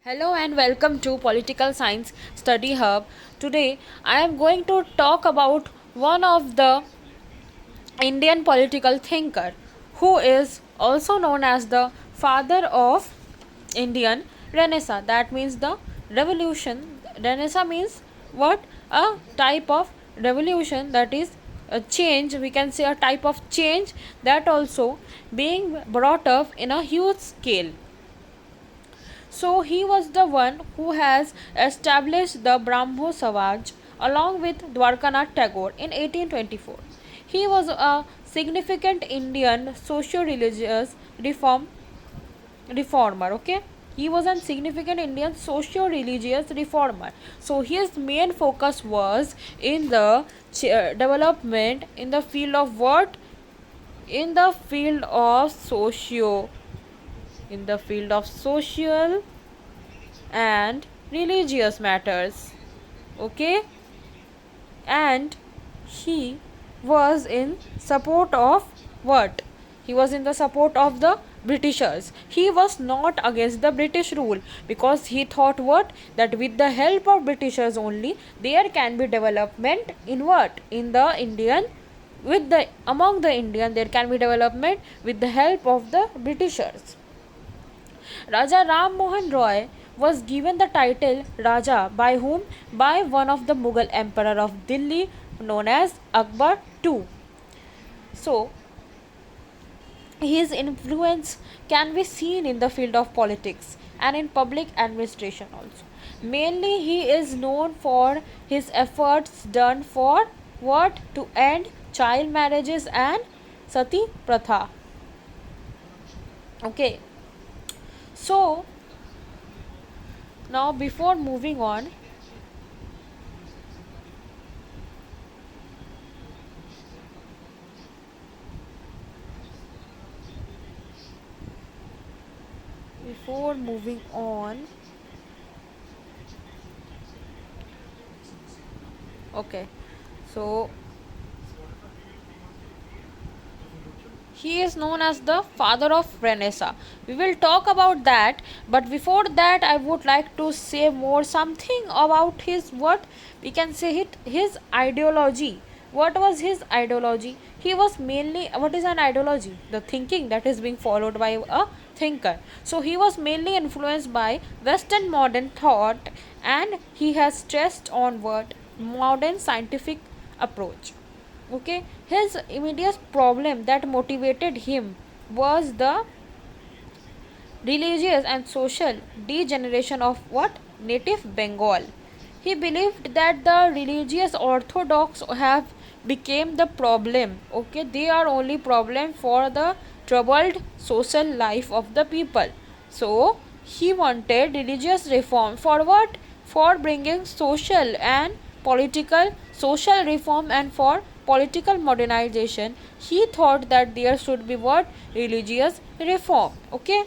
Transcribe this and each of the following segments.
Hello and welcome to Political Science Study Hub. Today I am going to talk about one of the Indian political thinker who is also known as the father of Indian Renaissance. That means the revolution. Renaissance means what? A type of revolution, that is a change. We can say a type of change that also being brought up in a huge scale. So he was the one who has established the Brahmo Samaj along with Dwarkanath Tagore in 1824. He was a significant Indian socio-religious reformer. Okay, he was a significant Indian socio-religious reformer. So his main focus was in the development in the field of what? In the field of social and religious matters. Okay, and he was in support of what? He was in the support of the Britishers. He was not against the British rule, because he thought what? That with the help of Britishers only there can be development in what? In the Indian, with the among the Indian there can be development with the help of the Britishers. Raja Ram Mohan Roy was given the title Raja by whom? By one of the Mughal emperor of Delhi known as Akbar II. So, his influence can be seen in the field of politics and in public administration also. Mainly, he is known for his efforts done for what? To end child marriages and sati pratha. Okay, so now before moving on, before moving on, okay, so he is known as the father of Renaissance. We will talk about that, but before that, I would like to say more something about his what we can say his ideology. What was his ideology? He was mainly, what is an ideology? The thinking that is being followed by a thinker. So he was mainly influenced by Western modern thought, and he has stressed on what? Modern scientific approach. Okay, his immediate problem that motivated him was the religious and social degeneration of what? Native Bengal. He believed that the religious orthodox have became the problem. Okay, they are only problem for the troubled social life of the people. So he wanted religious reform for what? For bringing social reform and for political modernization. He thought that there should be what? Religious reform. Okay,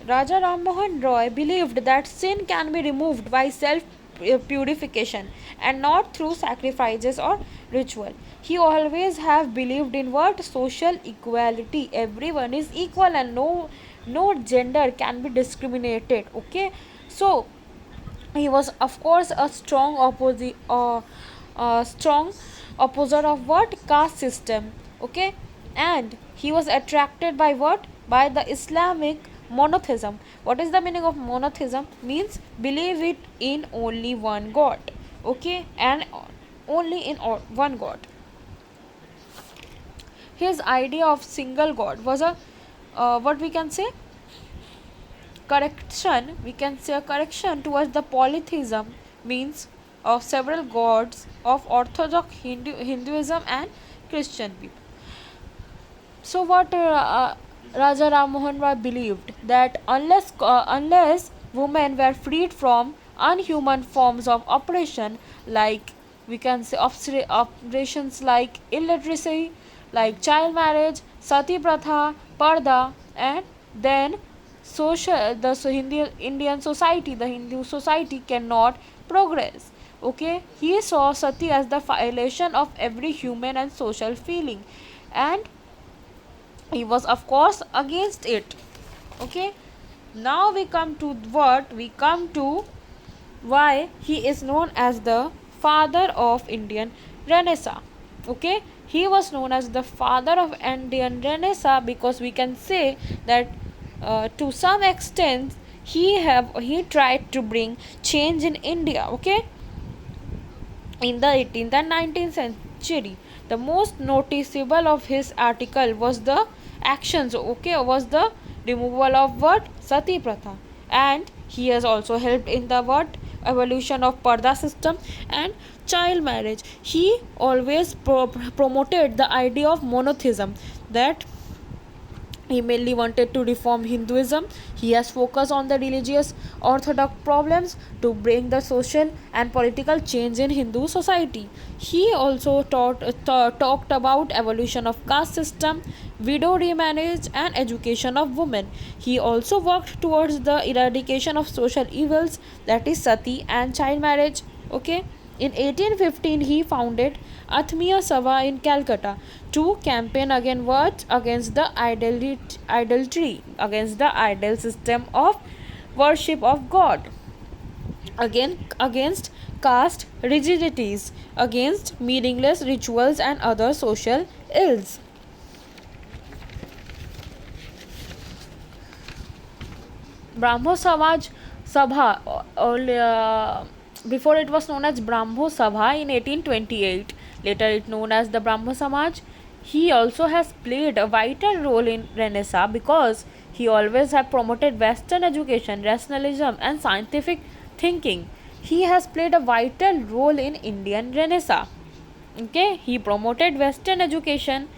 Raja Ram Mohan Roy believed that sin can be removed by self purification and not through sacrifices or ritual. He always have believed in what? Social equality. Everyone is equal and no gender can be discriminated. Okay, so he was of course a strong opposer of what? Caste system. Okay, and he was attracted by what? By the Islamic monotheism. What is the meaning of monotheism? Means believe it in only one god. Okay, and only in one god. His idea of single god was a what we can say, correction. We can say a correction towards the polytheism, means of several gods of orthodox Hinduism and Christian people. So what Raja Ram Mohan Roy believed that unless women were freed from unhuman forms of oppression, like we can say operations like illiteracy, like child marriage, sati pratha, parda, and then Indian society, the Hindu society cannot progress. Okay, he saw sati as the violation of every human and social feeling, and he was of course against it. Okay, Now we come to what? We come to why he is known as the father of Indian Renaissance. Okay, he was known as the father of Indian Renaissance because we can say that to some extent he tried to bring change in India. Okay, in the 18th and 19th century, the most noticeable of his article was the actions, okay, was the removal of what? Sati Pratha. And he has also helped in the what? Evolution of Parda system and child marriage. He always promoted the idea of monotheism, that he mainly wanted to reform Hinduism. He has focused on the religious orthodox problems to bring the social and political change in Hindu society. He also talked about evolution of caste system, widow remarriage, and education of women. He also worked towards the eradication of social evils, that is sati and child marriage. Okay. In 1815, he founded Athmiya Sabha in Calcutta to campaign against the idolatry, against the idol system of worship of God, against caste rigidities, against meaningless rituals and other social ills. Brahmo Samaj Sabha, before it was known as Brahmo Sabha in 1828, later it known as the Brahmo Samaj. He also has played a vital role in Renaissance because he always have promoted Western education, rationalism and scientific thinking. He has played a vital role in Indian Renaissance. Okay, he promoted Western education,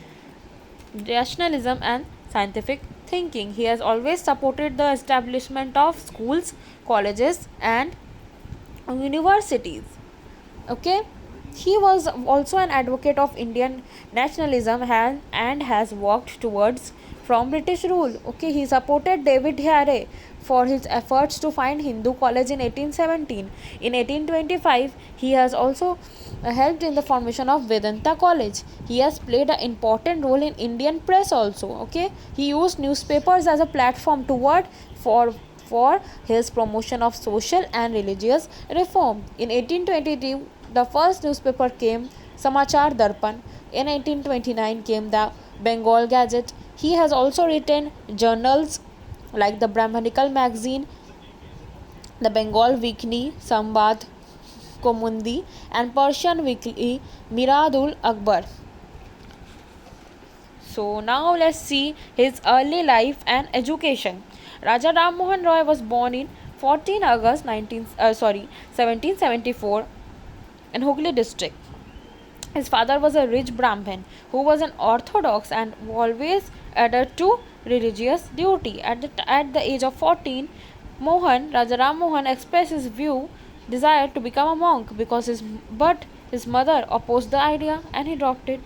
rationalism and scientific thinking. He has always supported the establishment of schools, colleges and universities. Okay, he was also an advocate of Indian nationalism and has worked towards from British rule. Okay, he supported David Hare for his efforts to find Hindu college in 1817. In 1825, he has also helped in the formation of Vedanta College. He has played an important role in Indian press also. Okay, he used newspapers as a platform toward for his promotion of social and religious reform. In 1822, the first newspaper came Samachar Darpan. In 1829 came the Bengal Gazette. He has also written journals like the Brahmanical magazine, the Bengal Weekly Sambad Komundi, and Persian weekly Miradul Akbar. So now let's see his early life and education. Raja Ram Mohan Roy was born in 14 August 1774 in Hooghly district. His father was a rich Brahmin who was an orthodox and always adhered to religious duty. At the age of 14, Raja Ram Mohan expressed his desire to become a monk but his mother opposed the idea and he dropped it.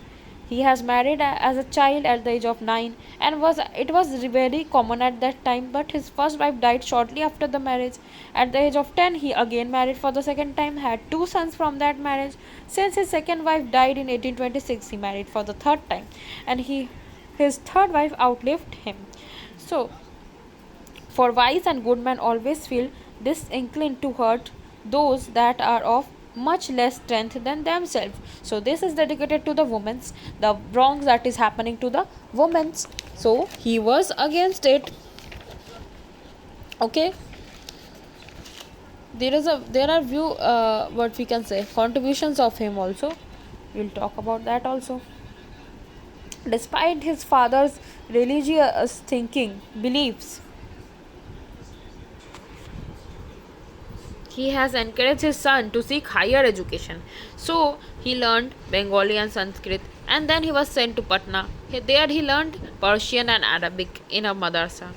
He has married as a child at the age of 9 and it was very common at that time, but his first wife died shortly after the marriage. At the age of 10, he again married for the second time, had two sons from that marriage. Since his second wife died in 1826, he married for the third time and his third wife outlived him. So, for wise and good men always feel disinclined to hurt those that are of much less strength than themselves. So this is dedicated to the women's, the wrongs that is happening to the women's. So he was against it. Okay. There are what we can say contributions of him also. We'll talk about that also. Despite his father's religious thinking, beliefs, he has encouraged his son to seek higher education. So he learned Bengali and Sanskrit and then he was sent to Patna. There he learned Persian and Arabic in a madrasa.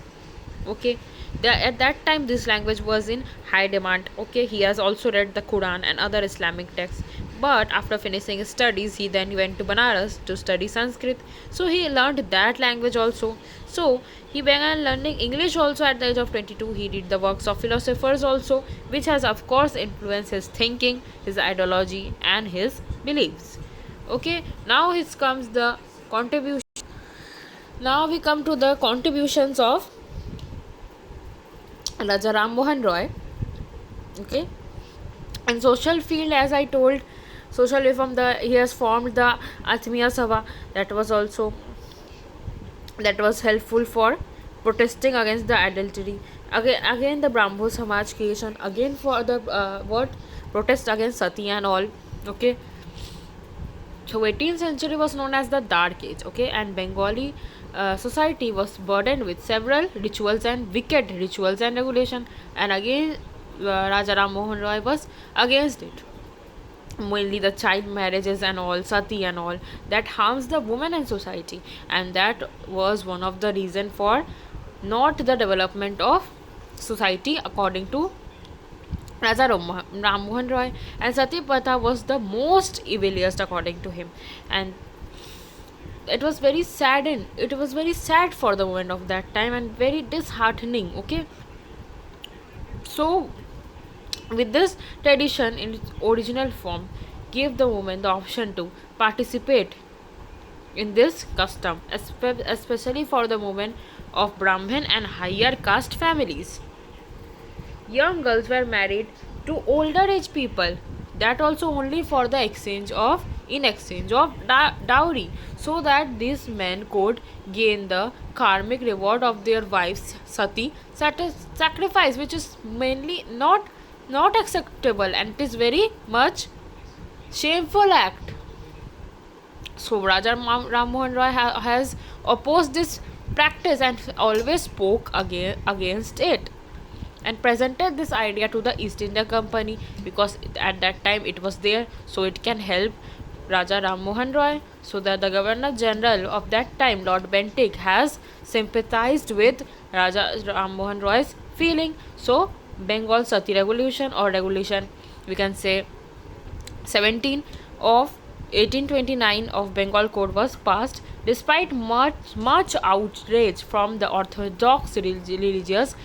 Okay, at that time this language was in high demand. Okay, he has also read the Quran and other Islamic texts, but after finishing his studies he then went to Banaras to study Sanskrit, so he learned that language also. So he began learning English also at the age of 22. He read the works of philosophers also, which has of course influenced his thinking, his ideology and his beliefs. Okay, now comes the contribution. Now we come to the contributions of Raja Ram Mohan Roy. Okay, and social field, as I told, social reform, the he has formed the Atmiya Sabha, that was also, that was helpful for protesting against the adultery. Again the Brahmo Samaj creation, again for the what, protest against sati and all. Okay, so 18th century was known as the dark age. Okay, and Bengali society was burdened with several rituals and wicked rituals and regulation, and again Raja Ram Mohan Roy was against it, mainly the child marriages and all, sati and all, that harms the woman and society, and that was one of the reason for not the development of society according to Raja Ram Mohan Roy. And sati Patha was the most evilest according to him, and it was very sad for the women of that time and very disheartening. Okay, so with this tradition in its original form gave the woman the option to participate in this custom, especially for the women of Brahmin and higher caste families. Young girls were married to older age people, that also only for the exchange of, in exchange of dowry, so that these men could gain the karmic reward of their wives sati sacrifice, which is mainly not acceptable, and it is very much shameful act. So Raja Ram Mohan Roy has opposed this practice and always spoke against it, and presented this idea to the East India Company, because at that time it was there, so it can help Raja Ram Mohan Roy. So that the Governor General of that time, Lord Bentinck, has sympathized with Raja Ram Mohan Roy's feeling. So Bengal Sati Regulation, or regulation we can say 17 of 1829 of Bengal Code was passed despite much outrage from the orthodox religious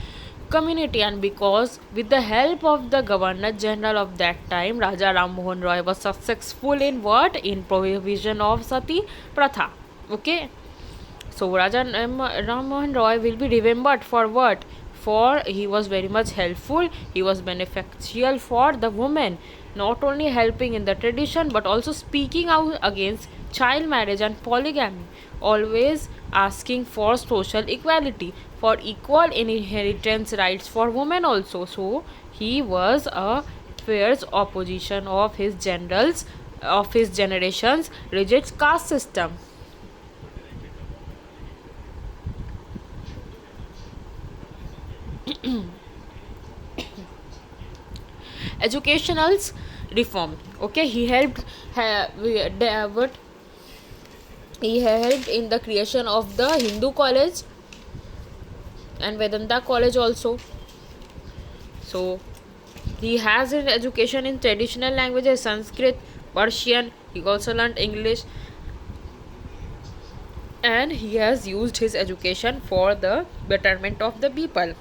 community, and because with the help of the Governor General of that time, Raja Ram Mohan Roy was successful in what, in prohibition of sati pratha. Okay, so Raja Ram Mohan Roy will be remembered for what? For he was very much helpful, he was beneficial for the women, not only helping in the tradition but also speaking out against child marriage and polygamy, always asking for social equality, for equal inheritance rights for women also. So he was a fierce opposition of his generals, of his generation's rigid caste system. Educational's reform. Okay, what, he helped in the creation of the Hindu college and Vedanta college also. So he has an education in traditional languages, Sanskrit, Persian. He also learned English, and he has used his education for the betterment of the people.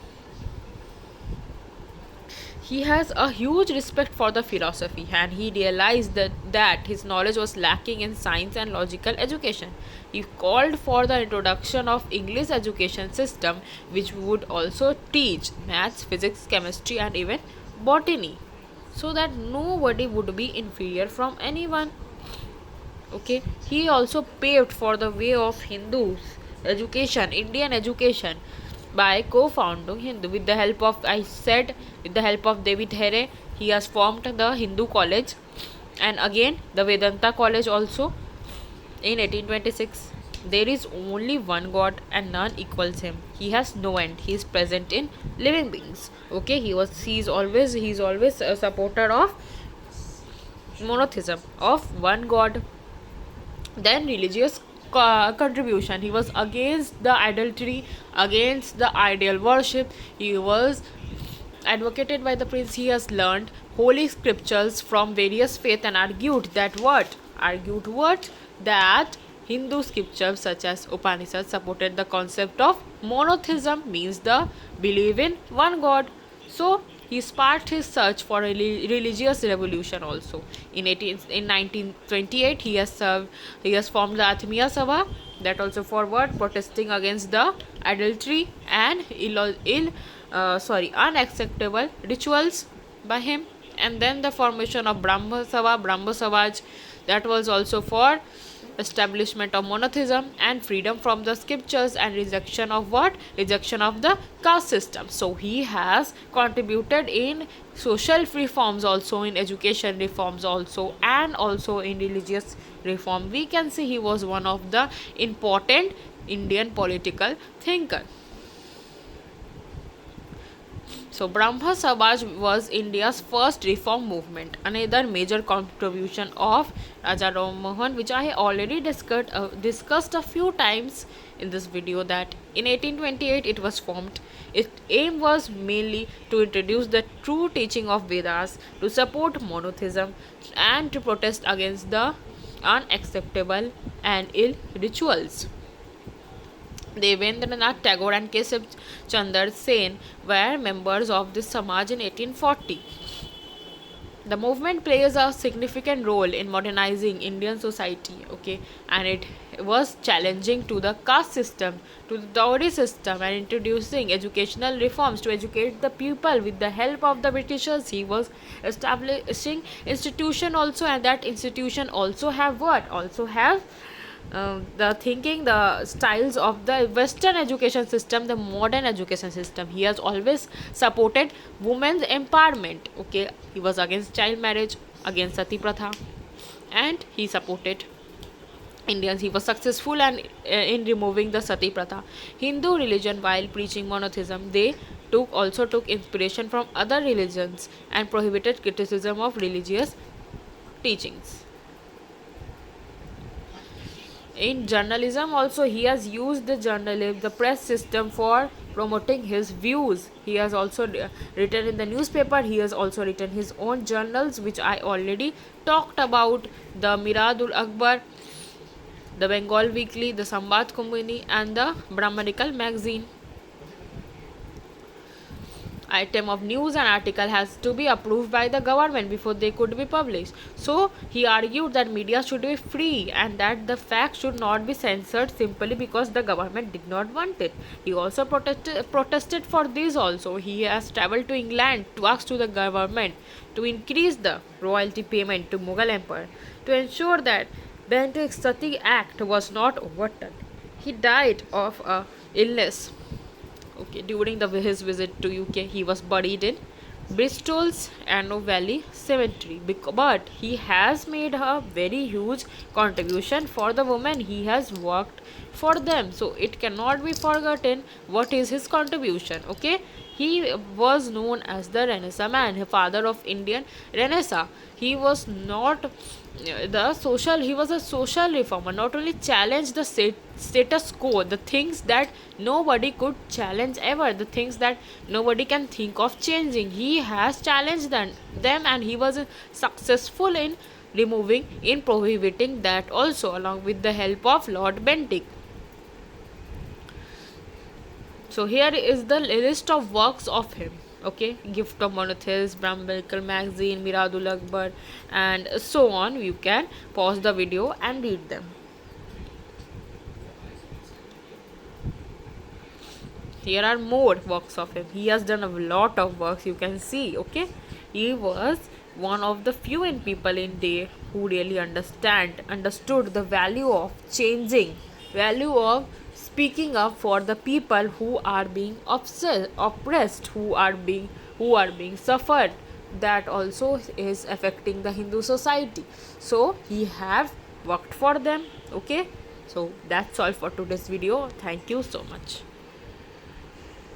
He has a huge respect for the philosophy, and he realized that his knowledge was lacking in science and logical education. He called for the introduction of English education system, which would also teach maths, physics, chemistry, and even botany, so that nobody would be inferior from anyone. Okay, he also paved for the way of Hindus education, Indian education, by co-founding Hindu with the help of, I said, with the help of David Here. He has formed the Hindu college, and again the Vedanta college also in 1826. There is only one God and none equals him. He has no end. He is present in living beings. Okay, he is always a supporter of monotheism, of one God. Then religious contribution. He was against the adultery, against the idol worship. He was advocated by the prince. He has learned holy scriptures from various faith and argued what, that Hindu scriptures such as Upanishads supported the concept of monotheism, means the believe in one God. So he sparked his search for a religious revolution also. In 1928, he has formed the Atmiya Sabha, that also for what, protesting against the adultery and unacceptable rituals by him. And then the formation of Brahma Samaj, that was also for establishment of monotheism and freedom from the scriptures and rejection of what? Rejection of the caste system. So he has contributed in social reforms also, in education reforms also, and also in religious reform. We can say he was one of the important Indian political thinker. So, Brahma Samaj was India's first reform movement. Another major contribution of Raja Ram Mohan, which I already discussed a few times in this video, that in 1828 it was formed. Its aim was mainly to introduce the true teaching of Vedas, to support monotheism, and to protest against the unacceptable and ill rituals. Devendranath Tagore and Keshav Chandra Sen were members of this Samaj in 1840. The movement plays a significant role in modernizing Indian society, okay, and it was challenging to the caste system, to the dowry system, and introducing educational reforms to educate the people with the help of the Britishers. He was establishing institution also, and that institution also have what? Also have the thinking, the styles of the Western education system, the modern education system. He has always supported women's empowerment. Okay, he was against child marriage, against sati pratha, and he supported Indians. He was successful and in removing the sati pratha. Hindu religion, while preaching monotheism, they also took inspiration from other religions and prohibited criticism of religious teachings. In journalism also, he has used the press system for promoting his views. He has also written in the newspaper. He has also written his own journals, which I already talked about: the Miradul Akbar, the Bengal Weekly, the Sambat Kumbini, and the Brahmanical magazine. Item of news and article has to be approved by the government before they could be published. So he argued that media should be free and that the facts should not be censored simply because the government did not want it. He also protested for this also. He has traveled to England to ask to the government to increase the royalty payment to Mughal Emperor to ensure that Bentinck's Sati Act was not overturned. He died of a illness. Okay, during his visit to UK, he was buried in Bristol's Anno Valley Cemetery. But he has made a very huge contribution for the women. He has worked for them, so it cannot be forgotten what is his contribution. Okay, he was known as the Renaissance man, father of Indian Renaissance. He was not he was a social reformer. Not only challenged the status quo, the things that nobody could challenge ever, the things that nobody can think of changing, he has challenged them, and he was successful in prohibiting that also, along with the help of Lord Bentinck. So here is the list of works of him. Okay, Gift of Monotheism, Brahmanical magazine, Miradul Akbar, and so on. You can pause the video and read them. Here are more works of him. He has done a lot of works, you can see. Okay, he was one of the few in people in day who really understood the value of changing, value of speaking up for the people who are being oppressed, who are being suffered. That also is affecting the Hindu society. So he have worked for them. Okay, so that's all for today's video. Thank you so much.